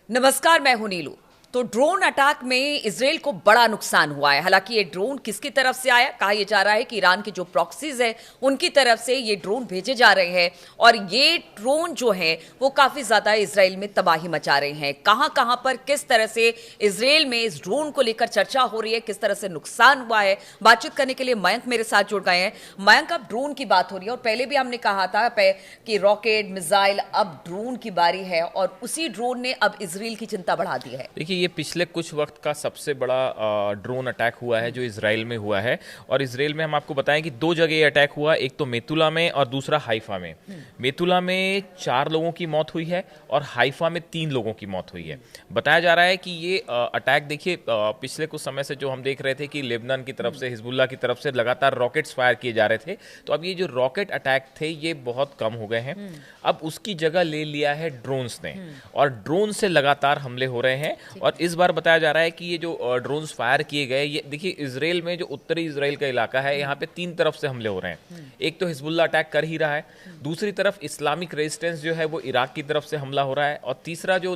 नमस्कार, मैं हूं नीलू। तो ड्रोन अटैक में इजराइल को बड़ा नुकसान हुआ है। हालांकि ये ड्रोन किसकी तरफ से आया, कहा यह जा रहा है कि ईरान के जो प्रॉक्सीज है उनकी तरफ से ये ड्रोन भेजे जा रहे हैं और ये ड्रोन जो है वो काफी ज्यादा इजराइल में तबाही मचा रहे हैं। कहां कहां पर किस तरह से इजराइल में इस ड्रोन को लेकर चर्चा हो रही है, किस तरह से नुकसान हुआ है, बातचीत करने के लिए मयंक मेरे साथ जुड़ गए हैं। मयंक, अब ड्रोन की बात हो रही है और पहले भी हमने कहा था कि रॉकेट मिसाइल, अब ड्रोन की बारी है और उसी ड्रोन ने अब इजराइल की चिंता बढ़ा दी है। देखिए, ये पिछले कुछ वक्त का सबसे बड़ा ड्रोन अटैक हुआ है जो इसराइल में हुआ है। और इसराइल में हम आपको बताएं कि दो जगह ये अटैक हुआ, एक तो मेतुला में और दूसरा हाइफा में। मेतुला में 4 लोगों की मौत हुई है और हाइफा में 3 लोगों की मौत हुई है। बताया जा रहा है कि ये अटैक, देखिए, पिछले कुछ समय से जो हम देख रहे थे कि लेबनान की तरफ से, हिजबुल्लाह की तरफ से लगातार रॉकेट्स फायर किए जा रहे थे, तो अब ये जो रॉकेट अटैक थे ये बहुत कम हो गए हैं। अब उसकी जगह ले लिया है ड्रोन्स ने, और ड्रोन से लगातार हमले हो रहे हैं। और इस बार बताया जा रहा है कि ये जो ड्रोन्स फायर किए गए, ये देखिए, इजराइल में जो उत्तरी इजराइल का इलाका है, यहाँ पे 3 तरफ से हमले हो रहे हैं। एक तो हिजबुल्ला अटैक कर ही रहा है, दूसरी तरफ इस्लामिक रेजिस्टेंस जो है वो इराक की तरफ से हमला हो रहा है, और तीसरा जो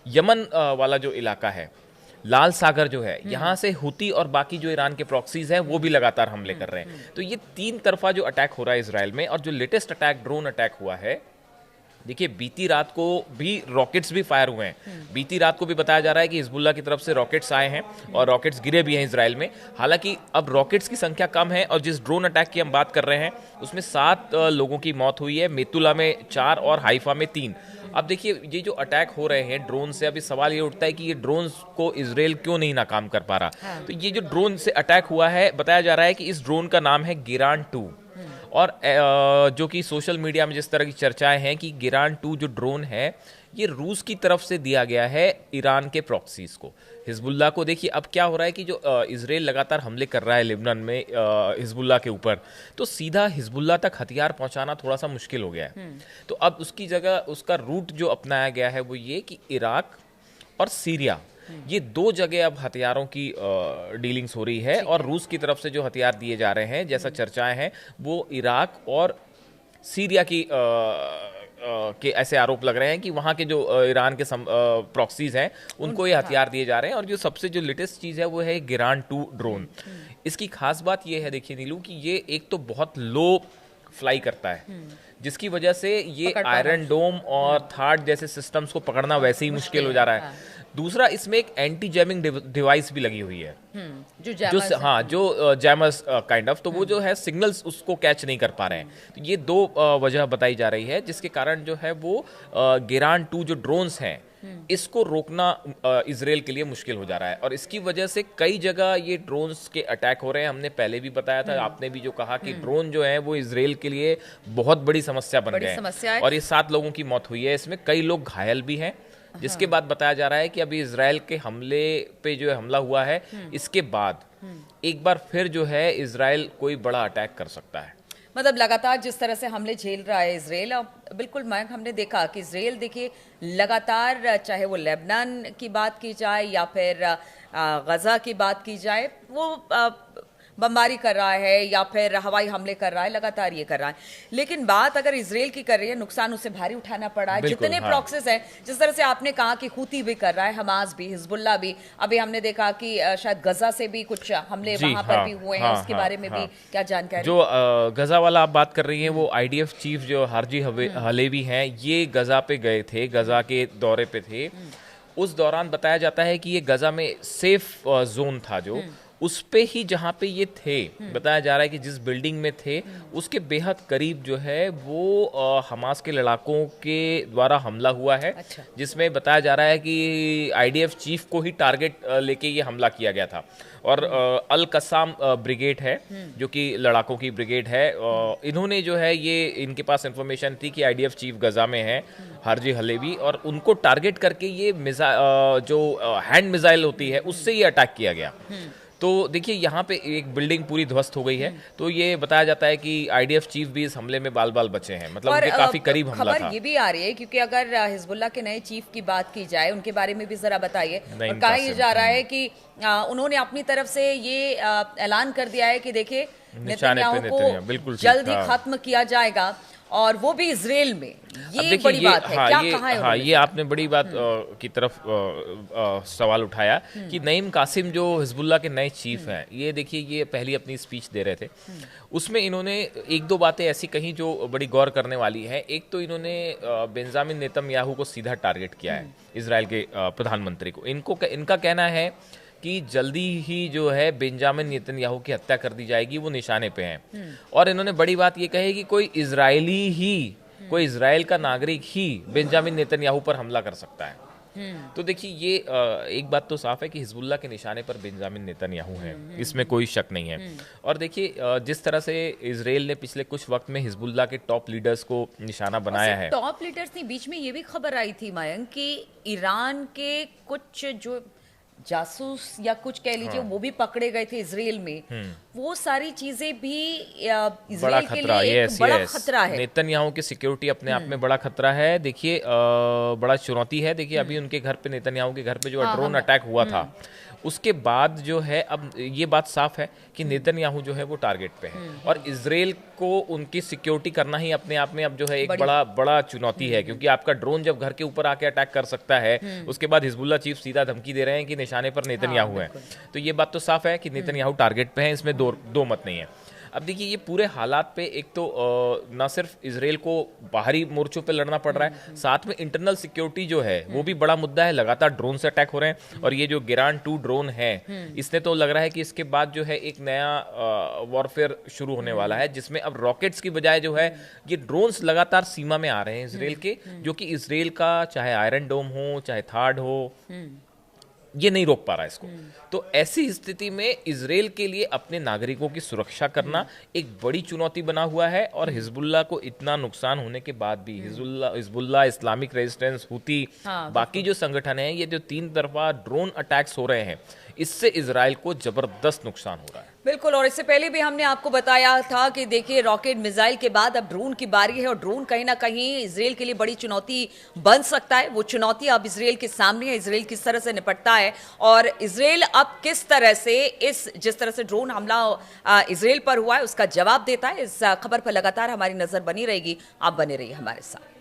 यमन वाला जो इलाका है, लाल सागर जो है, यहाँ से हुती और बाकी जो ईरान के प्रॉक्सीज हैं वो भी लगातार हमले कर रहे हैं। तो ये 3 तरफा जो अटैक हो रहा है इसराइल में। और जो लेटेस्ट अटैक, ड्रोन अटैक हुआ है, देखिए, बीती रात को भी रॉकेट्स भी फायर हुए हैं। बीती रात को भी बताया जा रहा है कि हिजबुल्लाह की तरफ से रॉकेट्स आए हैं और रॉकेट्स गिरे भी हैं इसराइल में। हालांकि अब रॉकेट्स की संख्या कम है और जिस ड्रोन अटैक की हम बात कर रहे हैं उसमें 7 लोगों की मौत हुई है, मेतुला में 4 और हाइफा में 3। अब देखिए, ये जो अटैक हो रहे हैं ड्रोन से, अभी सवाल ये उठता है कि ये ड्रोन को इसराइल क्यों नहीं नाकाम कर पा रहा। तो ये जो ड्रोन से अटैक हुआ है, बताया जा रहा है कि इस ड्रोन का नाम है गिरान 2। और जो कि सोशल मीडिया में जिस तरह की चर्चाएं हैं कि गिरान 2 जो ड्रोन है ये रूस की तरफ से दिया गया है ईरान के प्रॉक्सीज को, हिजबुल्लाह को। देखिए, अब क्या हो रहा है कि जो इसराइल लगातार हमले कर रहा है लेबनान में हिजबुल्लाह के ऊपर, तो सीधा हिजबुल्लाह तक हथियार पहुंचाना थोड़ा सा मुश्किल हो गया है। तो अब उसकी जगह उसका रूट जो अपनाया गया है वो ये कि इराक और सीरिया, ये 2 जगह अब हथियारों की डीलिंग्स हो रही है। और रूस की तरफ से जो हथियार दिए जा रहे हैं, जैसा चर्चाएं हैं, वो इराक और सीरिया की के ऐसे आरोप लग रहे हैं कि वहाँ के जो ईरान के प्रॉक्सीज हैं उनको ये हथियार दिए जा रहे हैं। और जो सबसे जो लेटेस्ट चीज़ है वो है गिरान 2 ड्रोन। इसकी खास बात ये है, देखिए नीलू, कि ये एक तो बहुत लो फ्लाई करता है, जिसकी वजह से ये आयरन डोम और थार्ड जैसे सिस्टम्स को पकड़ना वैसे ही मुश्किल हो जा रहा है। दूसरा, इसमें एक एंटी जैमिंग डिवाइस भी लगी हुई है, जो जैमर्स काइंड ऑफ, तो वो जो है सिग्नल्स उसको कैच नहीं कर पा रहे हैं। तो ये 2 वजह बताई जा रही है जिसके कारण जो है वो गिरान 2 जो ड्रोन्स हैं इसको रोकना इसराइल के लिए मुश्किल हो जा रहा है। और इसकी वजह से कई जगह ये ड्रोन्स के अटैक हो रहे हैं। हमने पहले भी बताया था, आपने भी जो कहा कि ड्रोन जो है वो इसराइल के लिए बहुत बड़ी समस्या बन गए हैं। और ये 7 लोगों की मौत हुई है, इसमें कई लोग घायल भी हैं। जिसके बाद बताया जा रहा है कि अभी इजराइल के हमले पे जो हमला हुआ है, इसके बाद एक बार फिर जो है इजराइल कोई बड़ा अटैक कर सकता है। मतलब लगातार जिस तरह से हमले झेल रहा है इजराइल, बिल्कुल मयंक, हमने देखा कि इजराइल, देखिए, लगातार, चाहे वो लेबनान की बात की जाए या फिर गजा की बात की जाए, वो बमबारी कर रहा है या फिर हवाई हमले कर रहा है, लगातार ये कर रहा है। लेकिन बात अगर इजराइल की कर रही है, नुकसान उसे भारी उठाना पड़ा है। जितने प्रॉक्सीज हैं, जिस तरह से आपने कहा कि हुती भी कर रहा है, हमास भी, हिजबुल्ला भी, अभी हमने देखा कि शायद गजा से भी कुछ हमले वहां पर भी हुए हैं, उसके बारे में भी क्या जानकारी? जो गजा वाला आप बात कर रही हैं, वो IDF चीफ जो हारजी हलेवी हैं, ये गजा पे गए थे, गजा के दौरे पे थे। उस दौरान बताया जाता है कि ये गजा में सेफ जोन था जो, उस पे ही जहाँ पे ये थे, बताया जा रहा है कि जिस बिल्डिंग में थे उसके बेहद करीब जो है वो हमास के लड़ाकों के द्वारा हमला हुआ है। अच्छा। जिसमें बताया जा रहा है कि IDF चीफ को ही टारगेट लेके ये हमला किया गया था। और अल कसाम ब्रिगेड है जो कि लड़ाकों की ब्रिगेड है, इन्होंने जो है ये, इनके पास इंफॉर्मेशन थी कि IDF चीफ गजा में है, हारजी हलेवी, और उनको टारगेट करके ये जो हैंड मिसाइल होती है उससे ये अटैक किया गया। तो देखिए, यहाँ पे एक बिल्डिंग पूरी ध्वस्त हो गई है। तो ये बताया जाता है कि IDF चीफ भी इस हमले में बाल बाल बचे हैं, मतलब उनके काफी करीब हमला था। खबर ये भी आ रही है, क्योंकि अगर हिजबुल्लाह के नए चीफ की बात की जाए, उनके बारे में भी जरा बताइए। और कहा यह जा रहा है कि उन्होंने अपनी तरफ से ये ऐलान कर दिया है कि देखिए, नेतन्याहू को जल्द ही खत्म किया जाएगा। और वो भी इजराइल में। अब ये देखिए बड़ी बात है। हाँ, क्या ये कहा है हाँ, उन्होंने? ये आपने बड़ी बात की तरफ सवाल उठाया कि नईम कासिम जो हिजबुल्लाह के नए चीफ हैं, ये देखिए ये पहली अपनी स्पीच दे रहे थे, उसमें इन्होंने एक दो बातें ऐसी कही जो बड़ी गौर करने वाली है। एक तो इन्होंने बेंजामिन नेतन्याहू को सीधा टारगेट किया है, इजराइल के प्रधानमंत्री को। इनका कहना है कि जल्दी ही जो है बेंजामिन नेतन्याहू की हत्या कर दी जाएगी, वो निशाने पे हैं। और इन्होंने बड़ी बात ये कही कि कोई इजराइल का नागरिक ही बेंजामिन नेतन्याहू पर हमला कर सकता है। तो देखिए ये एक बात तो साफ है कि हिजबुल्लाह के निशाने पर बेंजामिन नेतन्याहू हैं, इसमें कोई शक नहीं है। और देखिए जिस तरह से इजराइल ने पिछले कुछ वक्त में हिजबुल्लाह के टॉप लीडर्स को निशाना बनाया है। टॉप लीडर्स नहीं, बीच में ये भी खबर आई थी मयंक कि ईरान के कुछ जो जासूस या कुछ कह लीजिए वो भी पकड़े गए थे इजराइल में। वो सारी चीजें भी बड़ा इजराइल के खतरा, लिए एक बड़ा खतरा है। नेतन्याहू की सिक्योरिटी अपने आप में बड़ा खतरा है। देखिए बड़ा चुनौती है। देखिए अभी उनके घर पे, नेतन्याहू के घर पे जो ड्रोन अटैक हुआ था, उसके बाद जो है अब ये बात साफ है कि नेतन्याहू जो है वो टारगेट पे है। और इजराइल को उनकी सिक्योरिटी करना ही अपने आप में अब जो है एक बड़ा चुनौती है, क्योंकि आपका ड्रोन जब घर के ऊपर आके अटैक कर सकता है, उसके बाद हिजबुल्लाह चीफ सीधा धमकी दे रहे हैं कि निशाने पर नेतन्याहू है। तो ये बात तो साफ है कि नेतन्याहू टारगेट पे है, इसमें दो मत नहीं है। अब देखिए ये पूरे हालात पे एक तो ना सिर्फ इजराइल को बाहरी मोर्चों पे लड़ना पड़ रहा है, साथ में इंटरनल सिक्योरिटी जो है वो भी बड़ा मुद्दा है। लगातार ड्रोन से अटैक हो रहे हैं, और ये जो गिरान 2 ड्रोन है, इसने तो लग रहा है कि इसके बाद जो है एक नया वॉरफेयर शुरू होने वाला है, जिसमें अब रॉकेट्स की बजाय जो है ये ड्रोन्स लगातार सीमा में आ रहे हैं इजराइल के, जो कि इजराइल का चाहे आयरन डोम हो चाहे थार्ड हो, ये नहीं रोक पा रहा है इसको। तो ऐसी स्थिति में इजराइल के लिए अपने नागरिकों की सुरक्षा करना एक बड़ी चुनौती बना हुआ है। और हिजबुल्लाह को इतना नुकसान होने के बाद भी हिजबुल्लाह, इस्लामिक रेजिस्टेंस, हुती, बाकी जो संगठन है, ये जो 3 तरफा ड्रोन अटैक्स हो रहे हैं, इससे इजराइल को जबरदस्त नुकसान हो रहा है। बिल्कुल। और इससे पहले भी हमने आपको बताया था कि देखिए रॉकेट मिसाइल के बाद अब ड्रोन की बारी है, और ड्रोन कहीं ना कहीं इजराइल के लिए बड़ी चुनौती बन सकता है। वो चुनौती अब इजराइल के सामने है, इजराइल किस तरह से निपटता है, और इजराइल अब किस तरह से जिस तरह से ड्रोन हमला इजराइल पर हुआ है उसका जवाब देता है। इस खबर पर लगातार हमारी नजर बनी रहेगी। आप बने रहिए हमारे साथ।